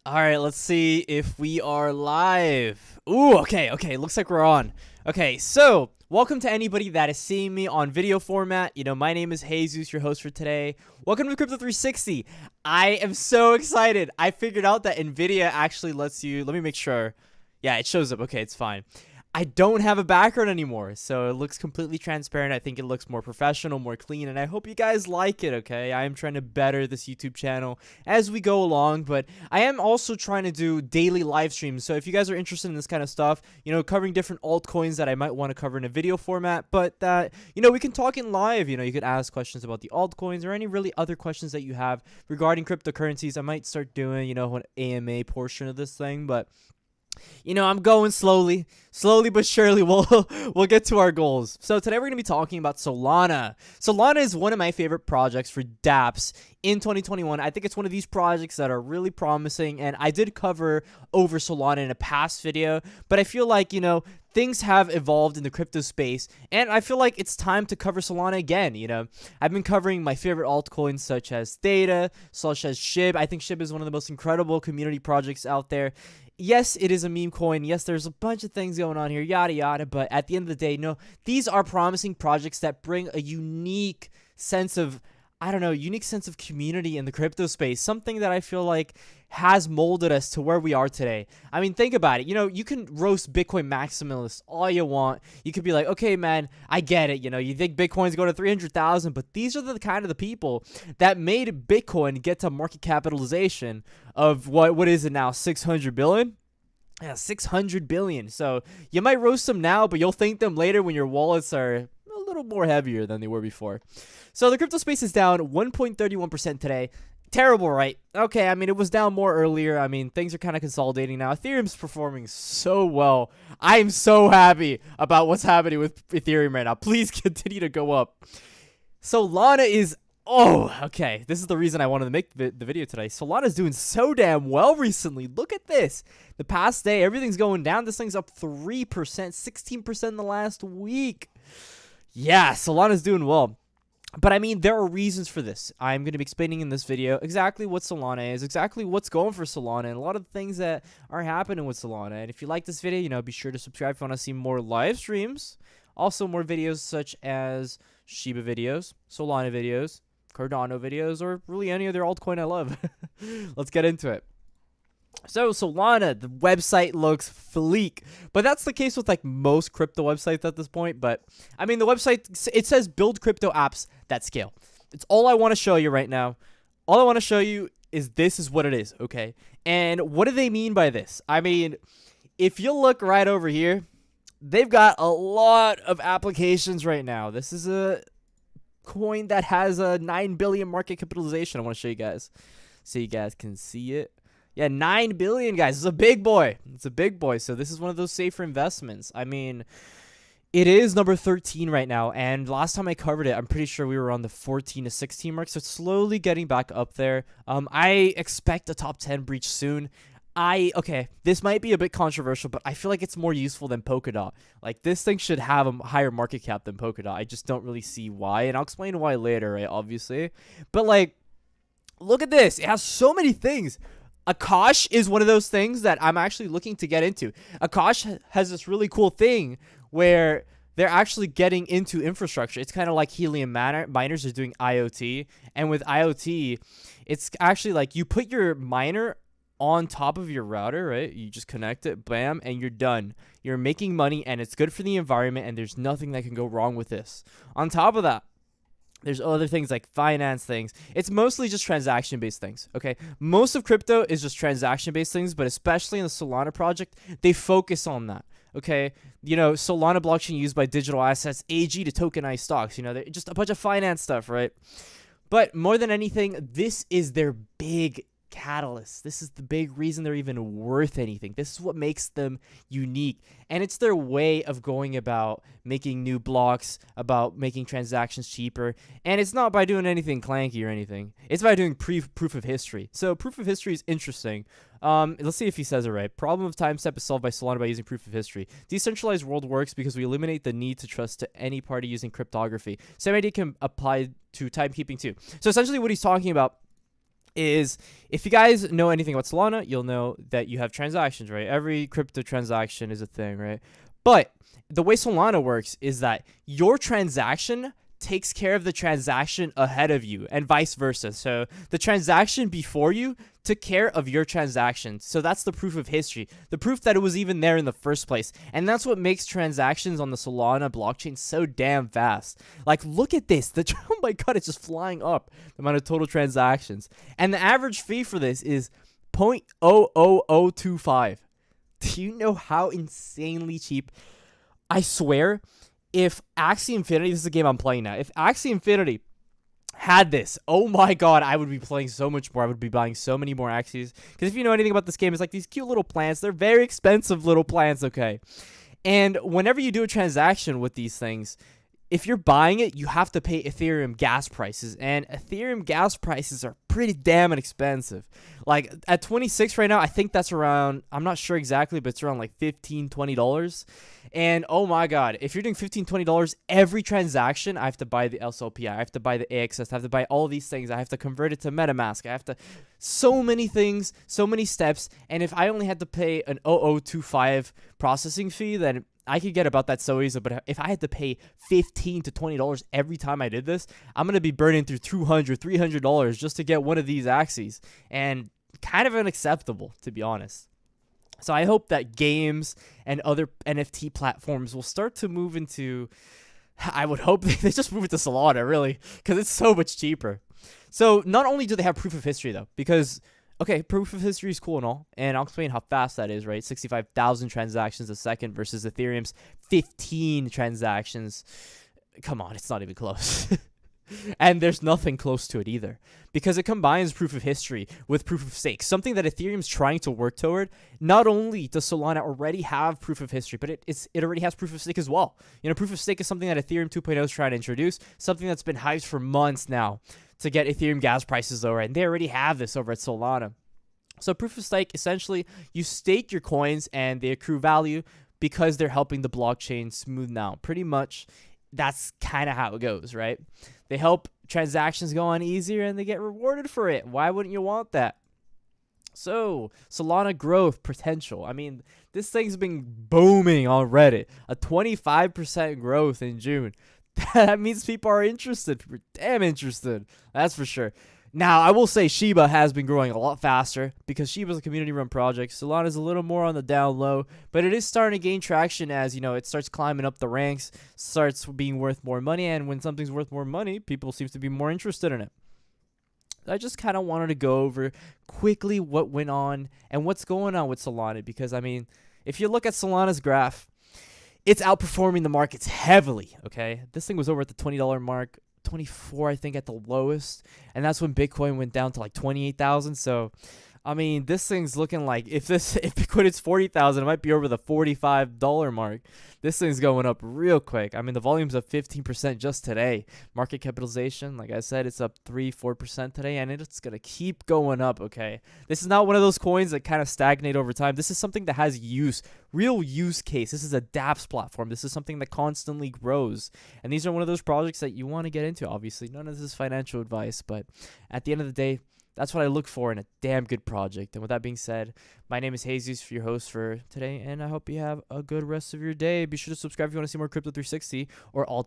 All right, let's see if we are live. Ooh, okay, looks like we're on. Okay, so welcome to anybody that is seeing me on video format. My name is Jesus, your host for today. Welcome to Crypto 360. I am so excited. I figured out that NVIDIA actually lets you, let me make sure. Yeah, it shows up. Okay, it's fine. I don't have a background anymore, so it looks completely transparent. I think it looks more professional, more clean, and I hope you guys like it, okay? I am trying to better this YouTube channel as we go along, but I am also trying to do daily live streams, so if you guys are interested in this kind of stuff, covering different altcoins that I might want to cover in a video format, but that, we can talk in live. You could ask questions about the altcoins or any really other questions that you have regarding cryptocurrencies. I might start doing, an AMA portion of this thing, but I'm going slowly but surely. We'll get to our goals. So today we're going to be talking about Solana. Solana is one of my favorite projects for DAPPs in 2021. I think it's one of these projects that are really promising, and I did cover over Solana in a past video, but I feel like, things have evolved in the crypto space, and I feel like it's time to cover Solana again. I've been covering my favorite altcoins such as Theta, such as SHIB. I think SHIB is one of the most incredible community projects out there. Yes, it is a meme coin. Yes, there's a bunch of things going on here, yada yada, but at the end of the day, no, these are promising projects that bring a unique sense of, unique sense of community in the crypto space, something that I feel like has molded us to where we are today. I mean, think about it. You can roast Bitcoin maximalists all you want. You could be like, okay, man, I get it. You think Bitcoin's going to 300,000, but these are the kind of the people that made Bitcoin get to market capitalization of what is it now, 600 billion? Yeah, 600 billion. So you might roast them now, but you'll thank them later when your wallets are a little more heavier than they were before. So the crypto space is down 1.31% today. Terrible, right? Okay, I mean, it was down more earlier. I mean, things are kind of consolidating now. Ethereum's performing so well. I am so happy about what's happening with Ethereum right now. Please continue to go up. Solana is... Oh, okay. This is the reason I wanted to make the video today. Solana's doing so damn well recently. Look at this. The past day, everything's going down. This thing's up 3%, 16% in the last week. Yeah, Solana's doing well. But I mean, there are reasons for this. I'm going to be explaining in this video exactly what Solana is, exactly what's going for Solana, and a lot of things that are happening with Solana. And if you like this video, be sure to subscribe if you want to see more live streams. Also, more videos such as Shiba videos, Solana videos, Cardano videos, or really any other altcoin I love. Let's get into it. So Solana, the website looks fleek, but that's the case with like most crypto websites at this point. But I mean, the website, it says build crypto apps that scale. It's all I want to show you right now. All I want to show you is this is what it is, okay? And what do they mean by this? I mean, if you look right over here, they've got a lot of applications right now. This is a coin that has a 9 billion market capitalization. I want to show you guys so you guys can see it. Yeah, 9 billion, guys. It's a big boy. It's a big boy. So this is one of those safer investments. I mean, it is number 13 right now. And last time I covered it, I'm pretty sure we were on the 14 to 16 mark. So it's slowly getting back up there. I expect a top 10 breach soon. Okay, this might be a bit controversial, but I feel like it's more useful than Polkadot. Like, this thing should have a higher market cap than Polkadot. I just don't really see why. And I'll explain why later, right, obviously. But, like, look at this. It has so many things. Akash is one of those things that I'm actually looking to get into. Akash has this really cool thing where they're actually getting into infrastructure. It's kind of like Helium miners are doing IoT. And with IoT, it's actually like you put your miner on top of your router, right? You just connect it, bam, and you're done. You're making money, and it's good for the environment, and there's nothing that can go wrong with this. On top of that, there's other things like finance things. It's mostly just transaction-based things, okay? Most of crypto is just transaction-based things, but especially in the Solana project, they focus on that, okay? Solana blockchain used by digital assets, AG to tokenize stocks. They're just a bunch of finance stuff, right? But more than anything, this is their big catalyst. This is the big reason they're even worth anything. This is what makes them unique, and it's their way of going about making new blocks, about making transactions cheaper. And it's not by doing anything clanky or anything. It's by doing proof of history. So proof of history is interesting. Let's see if he says it right. Problem of time step is solved by Solana by using proof of history. Decentralized world works because we eliminate the need to trust to any party using cryptography. Same idea can apply to timekeeping too. So essentially what he's talking about is if you guys know anything about Solana, you'll know that you have transactions, right? Every crypto transaction is a thing, right? But the way Solana works is that your transaction takes care of the transaction ahead of you and vice versa. So the transaction before you took care of your transaction. So that's the proof of history, the proof that it was even there in the first place. And that's what makes transactions on the Solana blockchain so damn fast. Like, look at this. Oh my God, it's just flying up, the amount of total transactions. And the average fee for this is 0.00025. Do you know how insanely cheap? I swear, if Axie Infinity, this is a game I'm playing now, if Axie Infinity had this, oh my God, I would be playing so much more. I would be buying so many more Axies. Because if you know anything about this game, it's like these cute little plants. They're very expensive little plants, okay? And whenever you do a transaction with these things, if you're buying it, you have to pay Ethereum gas prices. And Ethereum gas prices are pretty damn expensive. Like at 26 right now, I think that's around, I'm not sure exactly, but it's around like $15, $20. And oh my God, if you're doing $15, $20 every transaction, I have to buy the SLP, I have to buy the AXS, I have to buy all these things, I have to convert it to MetaMask, I have to, so many things, so many steps. And if I only had to pay an 0.025 processing fee, then I could get about that so easy. But if I had to pay $15 to $20 every time I did this, I'm going to be burning through $200, $300 just to get one of these Axies. And kind of unacceptable, to be honest. So I hope that games and other NFT platforms will start to move into, I would hope they just move into Solana, really, because it's so much cheaper. So not only do they have proof of history, though, because, okay, proof of history is cool and all, and I'll explain how fast that is, right? 65,000 transactions a second versus Ethereum's 15 transactions. Come on, it's not even close. And there's nothing close to it either, because it combines proof of history with proof of stake, something that Ethereum's trying to work toward. Not only does Solana already have proof of history, but it already has proof of stake as well. You know, proof of stake is something that Ethereum 2.0 is trying to introduce, something that's been hyped for months now to get Ethereum gas prices lower, and they already have this over at Solana. So proof of stake, essentially, you stake your coins and they accrue value because they're helping the blockchain smooth out. Pretty much, that's kind of how it goes, right? They help transactions go on easier and they get rewarded for it. Why wouldn't you want that? So, Solana growth potential. I mean, this thing's been booming on Reddit. A 25% growth in June. That means people are interested. People are damn interested. That's for sure. Now, I will say Shiba has been growing a lot faster because Shiba's a community-run project. Solana's a little more on the down low, but it is starting to gain traction as, you know, it starts climbing up the ranks, starts being worth more money, and when something's worth more money, people seem to be more interested in it. I just kind of wanted to go over quickly what went on and what's going on with Solana because, I mean, if you look at Solana's graph, it's outperforming the markets heavily, okay? This thing was over at the $20 mark. 24, I think, at the lowest, and that's when Bitcoin went down to like 28,000. So I mean, this thing's looking like if Bitcoin is 40,000, it might be over the $45 mark. This thing's going up real quick. I mean, the volume's up 15% just today. Market capitalization, like I said, it's up 3-4% today, and it's gonna keep going up. Okay, this is not one of those coins that kind of stagnate over time. This is something that has real use case. This is a DAPPs platform. This is something that constantly grows, and these are one of those projects that you want to get into. Obviously, none of this is financial advice, but at the end of the day, that's what I look for in a damn good project. And with that being said, my name is Jesus, your host for today, and I hope you have a good rest of your day. Be sure to subscribe if you want to see more Crypto 360 or alt